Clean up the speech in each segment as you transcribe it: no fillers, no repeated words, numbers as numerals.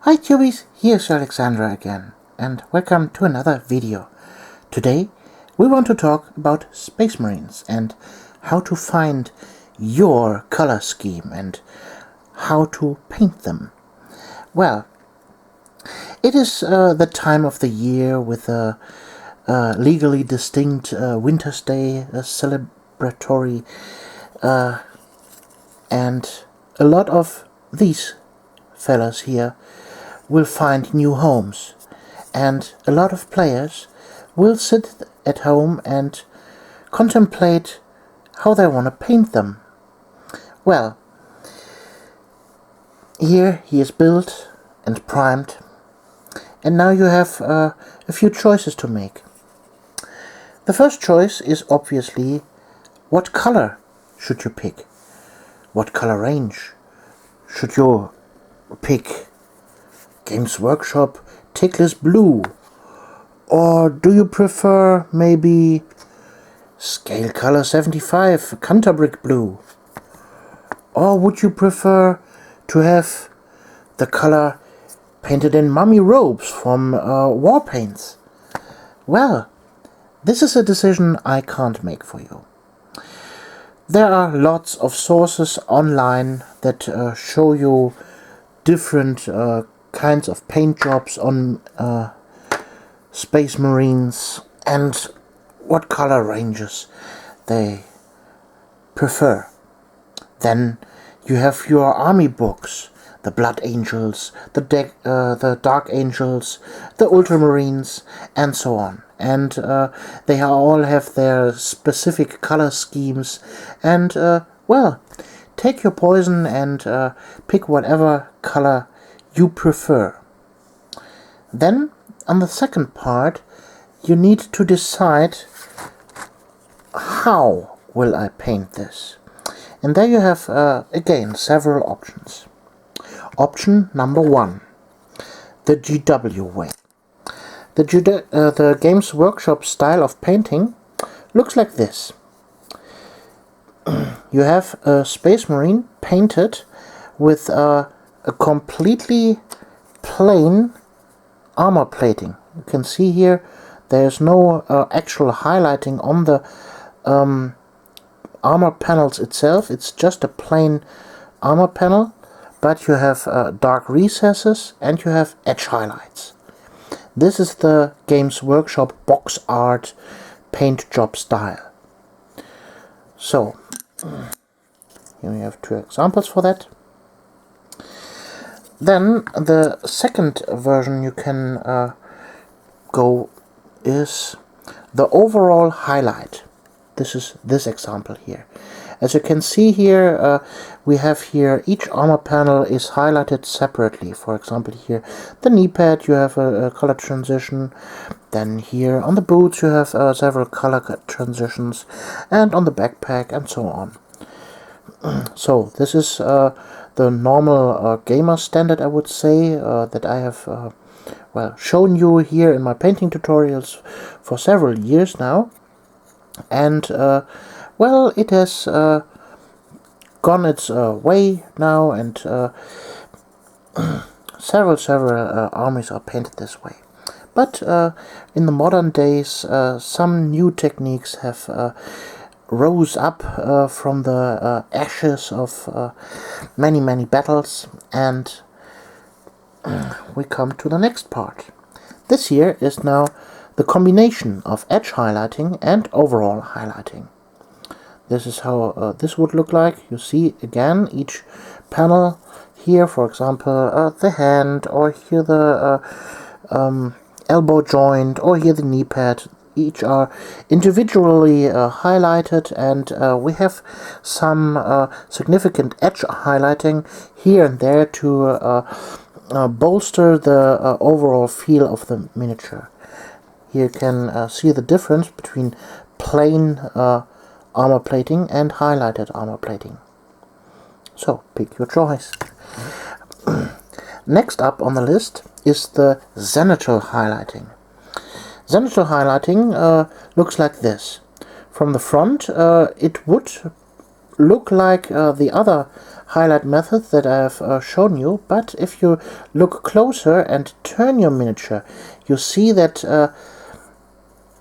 Hi Tubies, here's Alexandra again, and welcome to another video. Today we want to talk about Space Marines and how to find your color scheme and how to paint them. Well, it is the time of the year with a legally distinct Winter's Day, a celebratory, and a lot of these fellas here will find new homes, and a lot of players will sit at home and contemplate how they want to paint them. Well, here he is built and primed, and now you have a few choices to make. The first choice is obviously, what color should you pick? What color range? Should you pick Games Workshop Tickless Blue? Or do you prefer maybe Scale Color 75 Canterbrick Blue? Or would you prefer to have the color painted in mummy robes from war paints? Well, this is a decision I can't make for you. There are lots of sources online that show you different kinds of paint jobs on Space Marines and what color ranges they prefer. Then you have your army books, the Blood Angels, the Dark Angels, the Ultramarines, and so on. And they all have their specific color schemes, and well, take your poison and pick whatever color you prefer. Then, on the second part, you need to decide, how will I paint this? And there you have, again, several options. Option number 1, the GW way. The Games Workshop style of painting looks like this. You have a Space Marine painted with a completely plain armor plating. You can see here there's no actual highlighting on the armor panels itself. It's just a plain armor panel, but you have dark recesses and you have edge highlights. This is the Games Workshop box art paint job style. So, here we have 2 examples for that. Then the second version you can go is the overall highlight. This is this example here. As you can see here, we have here each armor panel is highlighted separately. For example, here the knee pad, you have a color transition. Then here on the boots you have several color transitions, and on the backpack and so on. So this is the normal gamer standard, I would say, that I have well, shown you here in my painting tutorials for several years now. And well, it has gone its way now, and several armies are painted this way. But in the modern days, some new techniques have rose up from the ashes of many battles, and we come to the next part. This here is now the combination of edge highlighting and overall highlighting. This is how this would look like. You see again each panel here, for example, the hand, or here the elbow joint, or here the knee pad. Each are individually highlighted, and we have some significant edge highlighting here and there to bolster the overall feel of the miniature. Here you can see the difference between plain armor plating and highlighted armor plating. So, pick your choice. Next up on the list is the Zenithal highlighting. Zenithal highlighting looks like this. From the front, it would look like the other highlight method that I have shown you, but if you look closer and turn your miniature, you see that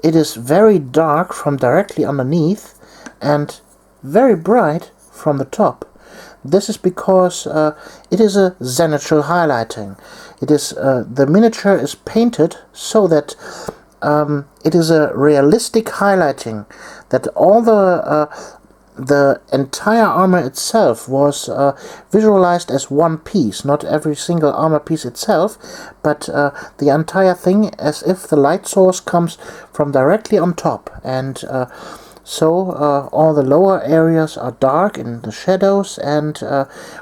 it is very dark from directly underneath and very bright from the top. This is because it is a zenithal highlighting. It is the miniature is painted so that it is a realistic highlighting, that all the entire armor itself was visualized as one piece, not every single armor piece itself, but the entire thing as if the light source comes from directly on top, and so all the lower areas are dark in the shadows, and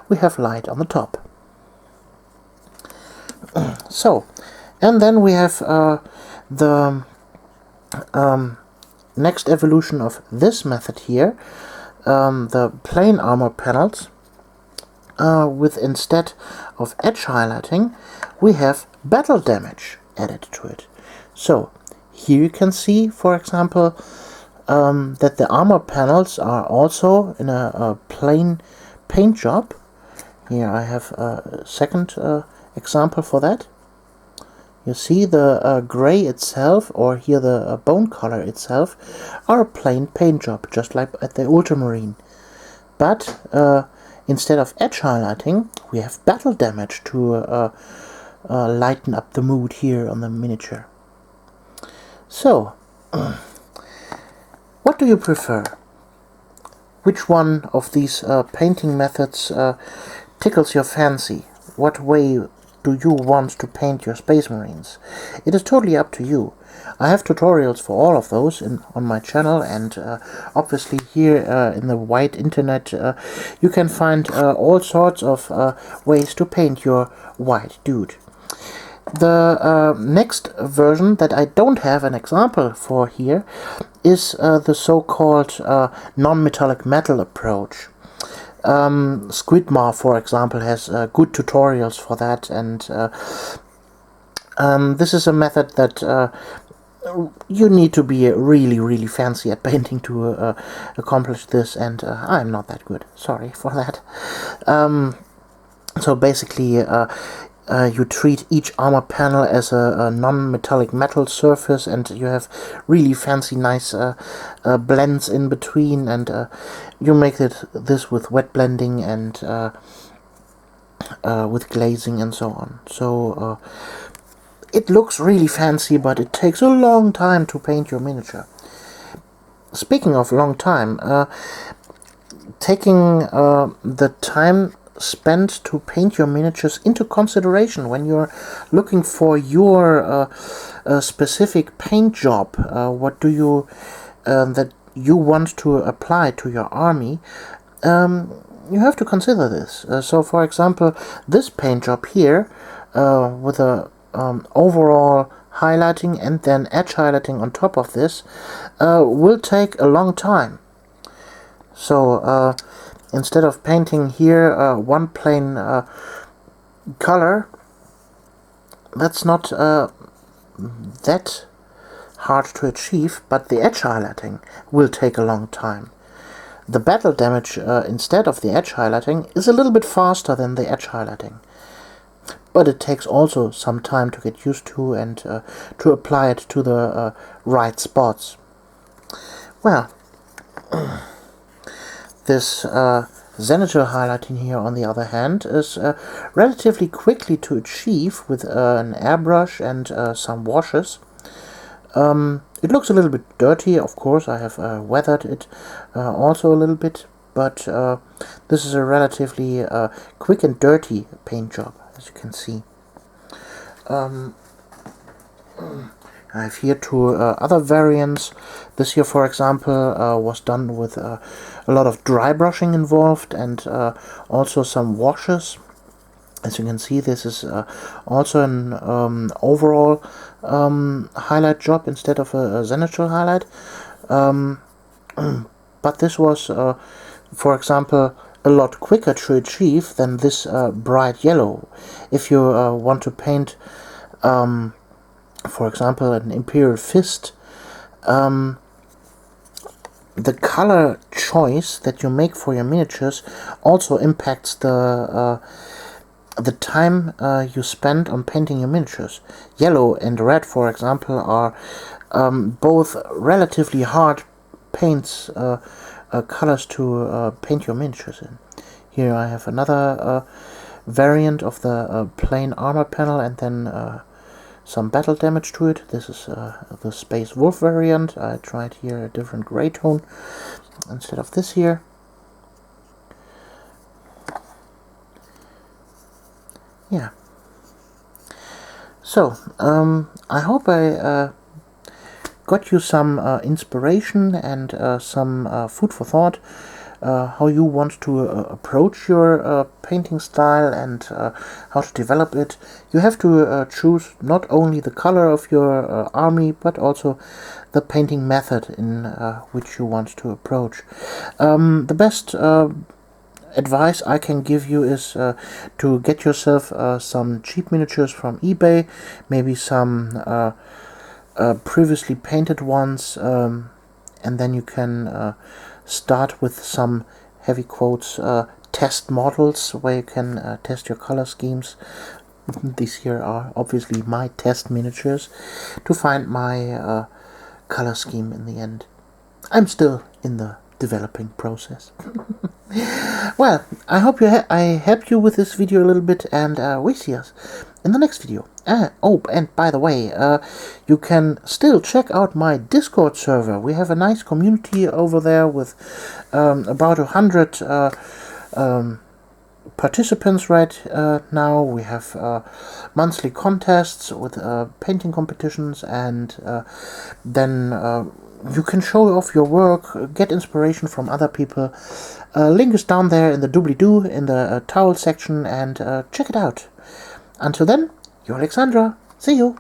we have light on the top. So, and then we have the next evolution of this method here, the plain armor panels, with instead of edge highlighting, we have battle damage added to it. So, here you can see, for example, that the armor panels are also in a plain paint job. Here I have a second example for that. You see the gray itself, or here the bone color itself, are a plain paint job, just like at the ultramarine. But instead of edge highlighting, we have battle damage to lighten up the mood here on the miniature. So, what do you prefer? Which one of these painting methods tickles your fancy? What way do you want to paint your Space Marines? It is totally up to you. I have tutorials for all of those on my channel, and obviously here in the wide internet you can find all sorts of ways to paint your white dude. The next version that I don't have an example for here is the so-called non-metallic metal approach. Squidmar, for example, has good tutorials for that, and this is a method that you need to be really fancy at painting to accomplish this, and I'm not that good. Sorry for that. So basically, you treat each armor panel as a non-metallic metal surface, and you have really fancy, nice blends in between, and you make this with wet blending and with glazing and so on. So it looks really fancy, but it takes a long time to paint your miniature. Speaking of long time, taking the time spent to paint your miniatures into consideration when you're looking for your specific paint job, what do you that you want to apply to your army, you have to consider this. So for example, this paint job here with a overall highlighting and then edge highlighting on top of this will take a long time. So instead of painting here one plain color, that's not that hard to achieve, but the edge highlighting will take a long time. The battle damage instead of the edge highlighting is a little bit faster than the edge highlighting, but it takes also some time to get used to and to apply it to the right spots. Well, this zenithal highlighting here, on the other hand, is relatively quickly to achieve with an airbrush and some washes. It looks a little bit dirty, of course. I have weathered it also a little bit, but this is a relatively quick and dirty paint job, as you can see. I have here two other variants. This here, for example, was done with a lot of dry brushing involved and also some washes. As you can see, this is also an overall highlight job instead of a zenithal highlight. But this was, for example, a lot quicker to achieve than this bright yellow. If you want to paint, for example, an Imperial Fist, the color choice that you make for your miniatures also impacts the time you spend on painting your miniatures. Yellow and red, for example, are both relatively hard paints, colors to paint your miniatures in. Here I have another variant of the plain armor panel, and then some battle damage to it. This is the Space Wolf variant. I tried here a different gray tone instead of this here. Yeah. So, I hope I got you some inspiration and some food for thought, how you want to approach your painting style and how to develop it. You have to choose not only the color of your army, but also the painting method in which you want to approach. The best advice I can give you is to get yourself some cheap miniatures from eBay, maybe some previously painted ones, and then you can start with some heavy quotes test models where you can test your color schemes. These here are obviously my test miniatures to find my color scheme in the end. I'm still in the developing process. Well, I hope I helped you with this video a little bit, and we see us in the next video. Oh, and by the way, you can still check out my Discord server. We have a nice community over there with about 100 participants right now. We have monthly contests with painting competitions, and then you can show off your work, get inspiration from other people. Link is down there in the doobly-doo in the towel section, and check it out. Until then, you're Alexandra. See you!